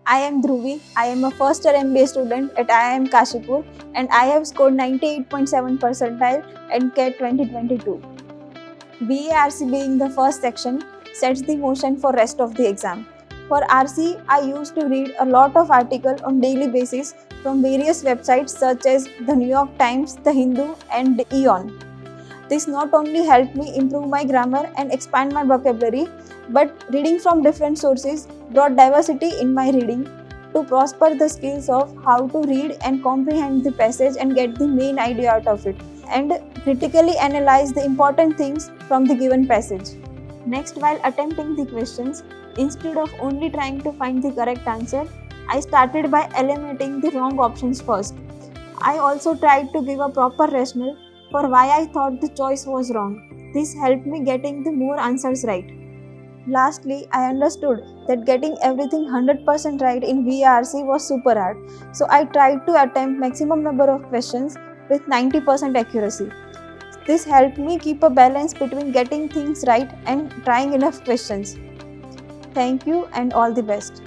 I am Dhruvi. I am a first year MBA student at IIM Kashipur and I have scored 98.7 percentile in CAT 2022. VARC being the first section sets the motion for rest of the exam. For RC, I used to read a lot of articles on daily basis from various websites such as the New York Times, the Hindu and Eon. This not only helped me improve my grammar and expand my vocabulary, but reading from different sources brought diversity in my reading to prosper the skills of how to read and comprehend the passage and get the main idea out of it, and critically analyze the important things from the given passage. Next, while attempting the questions, instead of only trying to find the correct answer, I started by eliminating the wrong options first. I also tried to give a proper rationale for why I thought the choice was wrong. This helped me getting the more answers right. Lastly, I understood that getting everything 100% right in VARC was super hard, so I tried to attempt maximum number of questions with 90% accuracy. This helped me keep a balance between getting things right and trying enough questions. Thank you and all the best.